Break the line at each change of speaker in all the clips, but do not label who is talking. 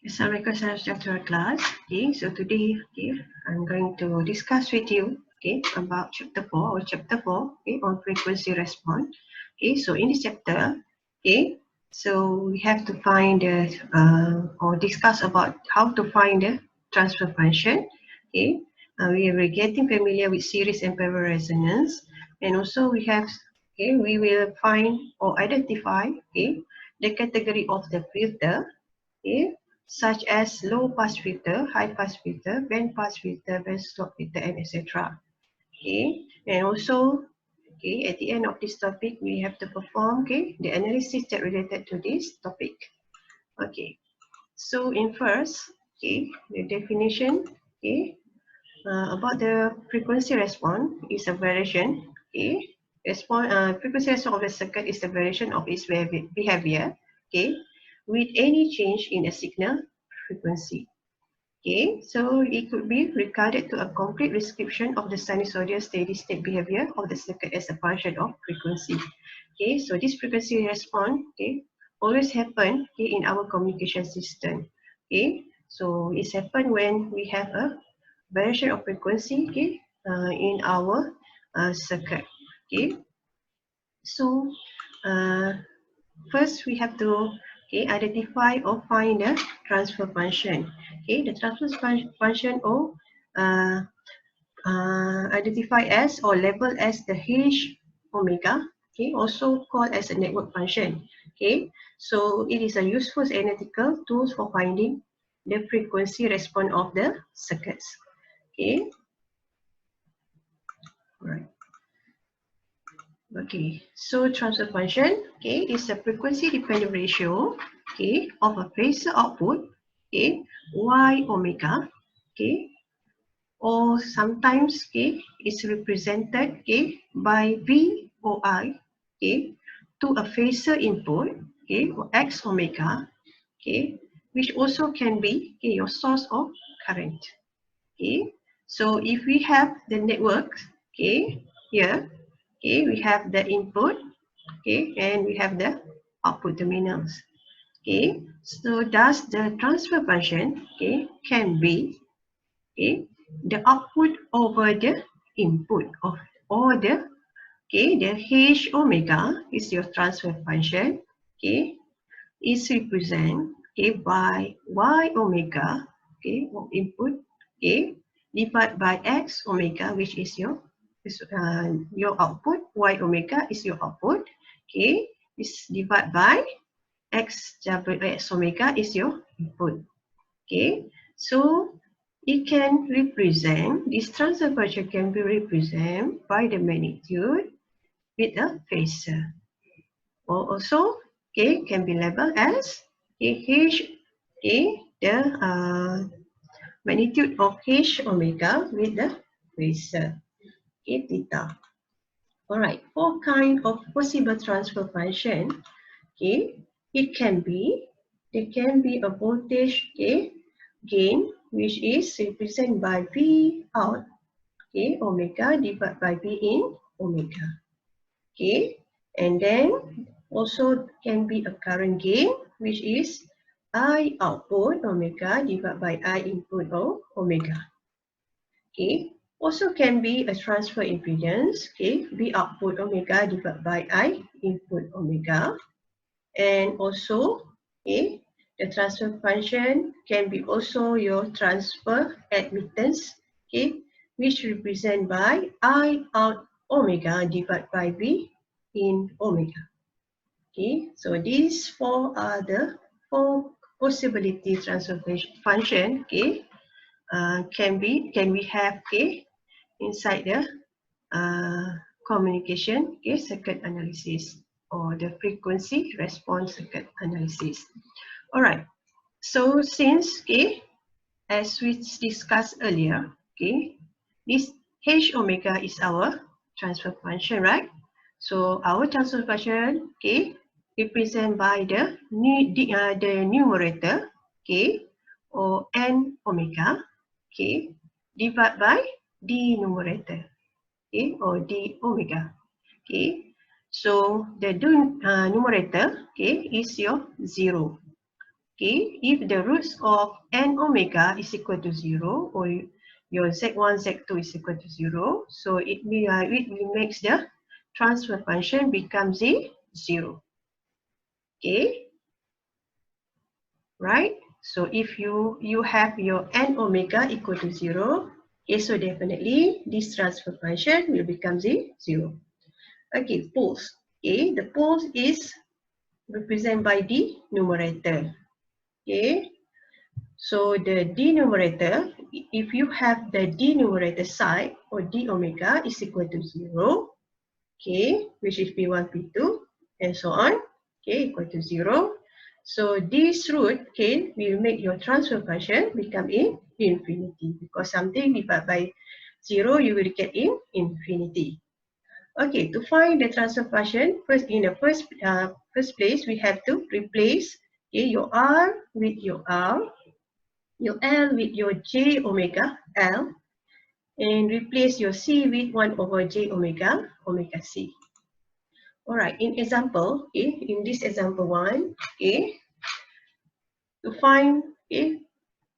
Assalamualaikum, salam sejahtera class. Okay, so today, I'm going to discuss with you, about chapter 4 on frequency response. Okay, so in this chapter, so we have to find or discuss about how to find the transfer function. Okay, we are getting familiar with series and parallel resonance, and also we will find or identify, the category of the filter. Okay, such as low pass filter, high pass filter, band pass filter, band stop filter, and etc. Okay, and also, at the end of this topic, we have to perform, the analysis that related to this topic. Okay, so in first, the definition, about the frequency response is a variation, frequency response of the circuit is the variation of its behavior, with any change in a signal frequency. Okay, so it could be regarded to a complete description of the sinusoidal steady state behavior of the circuit as a function of frequency. Okay, so this frequency response, always happen, in our communication system. Okay, so it's happen when we have a variation of frequency, in our circuit. Okay, so first we have to identify or find the transfer function. Okay, the transfer function or identify as or label as the H omega. Okay, also called as a network function. Okay, so it is a useful analytical tool for finding the frequency response of the circuits. Okay, right. Okay, so transfer function, is a frequency dependent ratio, of a phasor output, y omega, or sometimes, is represented, by v or I, to a phasor input, or x omega, which also can be, your source of current. Okay, so if we have the network, here, we have the input, and we have the output terminals. Okay, so thus the transfer function, can be, the output over the input of or the H omega is your transfer function, is represented, by y omega, of input, divided by x omega, which is your output. Y omega is your output. Okay, is divided by x omega is your input. Okay, so it can represent, this transfer function can be represented by the magnitude with a phasor, or also can be labeled as H, the magnitude of H omega with the phasor, theta. Alright, four kind of possible transfer function. It can be, there can be a voltage gain, which is represented by V out, omega divided by V in omega. And then also can be a current gain, which is I output omega divided by I input of omega. Also can be a transfer impedance, V output omega divided by I input omega. And also, the transfer function can be also your transfer admittance, which represent by I out omega divided by V in omega. So these four are the four possibility transfer function, can we have, inside the communication, circuit analysis, or the frequency response circuit analysis. All right. So since, as we discussed earlier, this H omega is our transfer function, right? So our transfer function, represented by the numerator, or n omega, divided by denominator, or d omega. So the numerator, is your 0. okay, if the roots of n omega is equal to 0, or your z1, z2 is equal to 0, so it makes the transfer function becomes a 0. Okay, right? So if you have your n omega equal to 0, okay, so definitely this transfer function will become a 0. Okay, poles. Okay, the poles is represented by the numerator. Okay, so the denominator, if you have the denominator side or d omega is equal to 0, okay, which is p1, p2, and so on, okay, equal to 0. So this root, okay, will make your transfer function become in infinity, because something divided by 0, you will get in infinity. Okay, to find the transfer function, first in the first place, we have to replace, okay, your r with your r, your L with your j omega L, and replace your C with 1 over j omega C. All right, in example, okay, in this example 1, okay, to find, okay,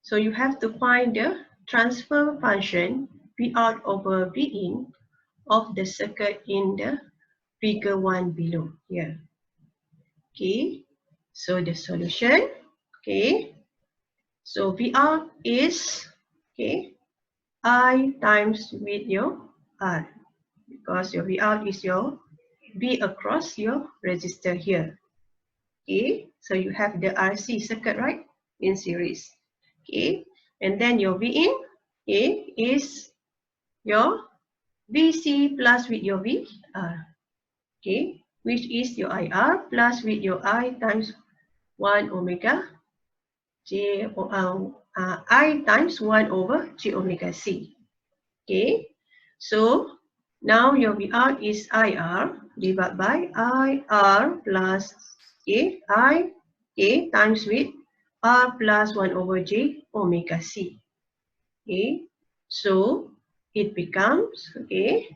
so you have to find the transfer function V out over V in of the circuit in the figure 1 below here. Okay, so the solution, okay, so V out is, okay, I times with your R, because your V out is your V across your resistor here. Okay, so you have the RC circuit, right, in series. Okay, and then your V in, okay, is your VC plus with your VR, okay, which is your IR plus with your I times 1 omega J, I times 1 over J omega C. Okay, so now your VR is IR divided by IR plus, okay, I, okay, times with R plus 1 over J omega C. Okay, so it becomes, okay,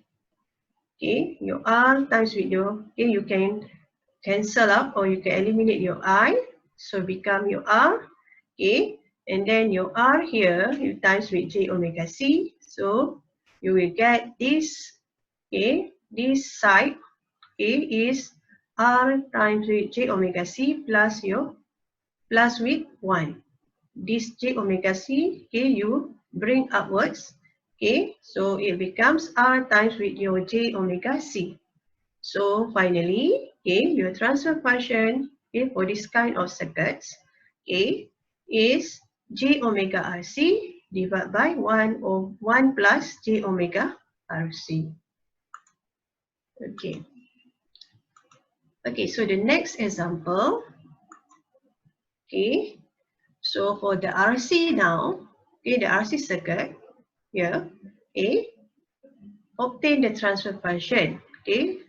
okay, your R times with your, okay, you can cancel out or you can eliminate your I, so become your R, okay, and then your R here, you times with J omega C, so you will get this, okay, this side, okay, is R times with J omega C plus your, plus with 1. This J omega C, okay, you bring upwards, okay, so it becomes R times with your J omega C. So finally, okay, your transfer function, okay, for this kind of circuits, okay, is J omega RC divided by 1 or 1 plus J omega RC. Okay. Okay, so the next example, okay, so for the RC now, okay, the RC circuit here, okay, obtain the transfer function, okay,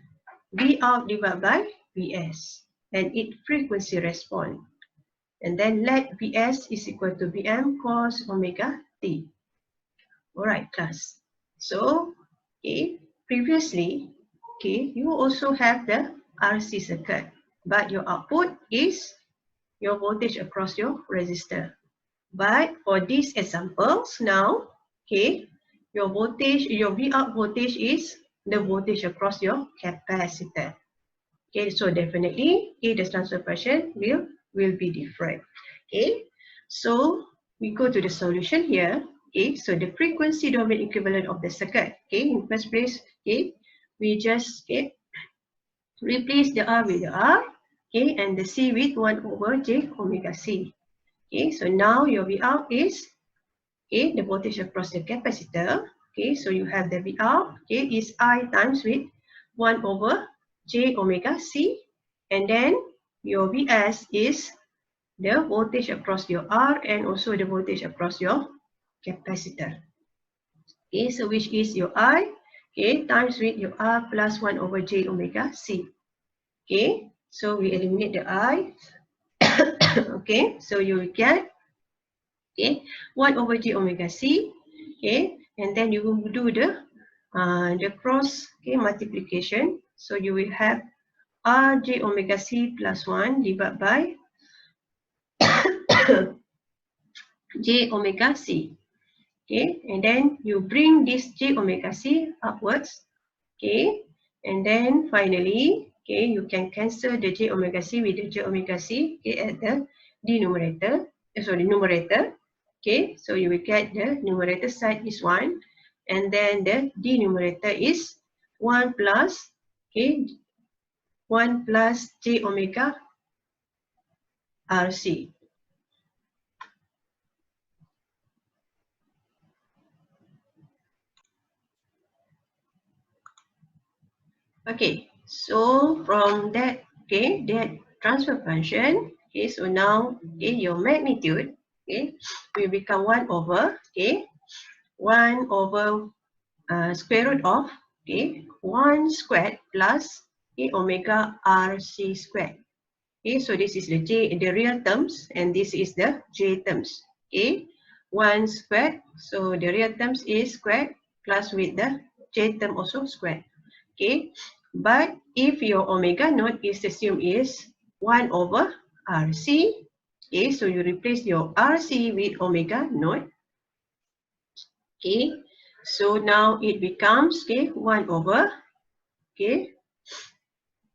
V out divided by Vs, and its frequency response. And then let Vs is equal to Vm cos omega t. All right, class. So, okay, previously, okay, you also have the RC circuit, but your output is your voltage across your resistor. But for these examples now, okay, your voltage, your V out voltage is the voltage across your capacitor. Okay, so definitely, okay, the transfer function will be different. Okay, so we go to the solution here. Okay, so the frequency domain equivalent of the circuit. Okay, in first place, okay, we just, okay, replace the R with the R, okay, and the C with 1 over J omega C. Okay, so now your V out is, okay, the voltage across the capacitor. Okay, so you have the V out, okay, is I times with 1 over J omega C, and then your Vs is the voltage across your R and also the voltage across your capacitor. Okay, so which is your I, okay, times with your R plus 1 over J omega C. Okay, so we eliminate the I. Okay, so you will get, okay, 1 over J omega C, okay, and then you will do the cross, okay, multiplication. So you will have R J omega C plus 1 divided by J omega C. Okay, and then you bring this J omega C upwards. Okay, and then finally, okay, you can cancel the J omega C with the J omega C, okay, at the numerator. Okay, so you will get the numerator side is 1, and then the denominator is 1 plus, okay, 1 plus J omega RC. Okay, so from that, okay, that transfer function, okay, so now, okay, your magnitude, okay, will become 1 over, okay, 1 over square root of, okay, 1 squared plus, okay, omega RC squared. Okay, so this is the the real terms, and this is the J terms. Okay, 1 squared, so the real terms is squared plus with the J term also squared. Okay, but if your omega naught is assumed is 1 over RC, okay, so you replace your RC with omega naught. Okay, so now it becomes, okay, 1 over, okay,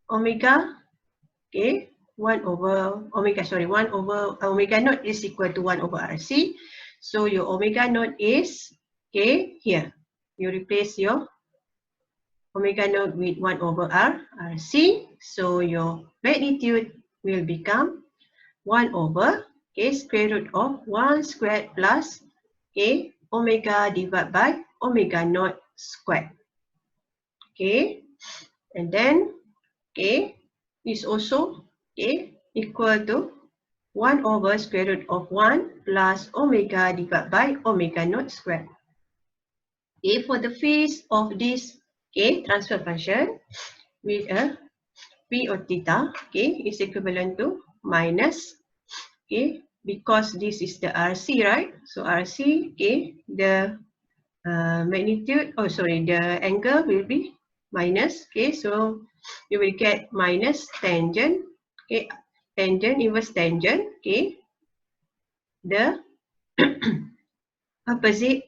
omega, okay, 1 over omega, sorry, 1 over omega naught is equal to 1 over RC. So your omega naught is, okay, here. You replace your omega naught with 1 over RC. So your magnitude will become 1 over, okay, square root of 1 squared plus, okay, omega divided by omega naught squared. Okay, and then, okay, is also, okay, equal to 1 over square root of 1 plus omega divided by omega naught squared. Okay, for the phase of this, okay, transfer function with a P or theta, okay, is equivalent to minus, okay, because this is the RC, right? So RC, okay, the magnitude, oh sorry, the angle will be minus, okay, so you will get minus tangent, okay, tangent inverse tangent, okay, the opposite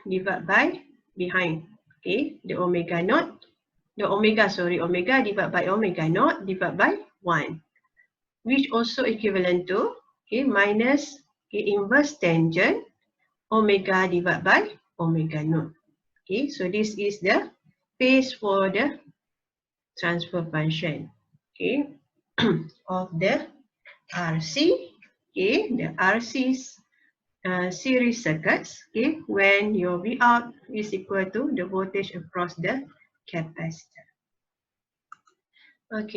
divided by behind, okay, the omega naught, the omega, sorry, omega divided by omega naught divided by 1, which also equivalent to, okay, minus, okay, inverse tangent omega divided by omega naught. Okay, so this is the phase for the transfer function, okay, of the RC, okay, the RC's series circuits, okay, when your V out is equal to the voltage across the capacitor. Okay,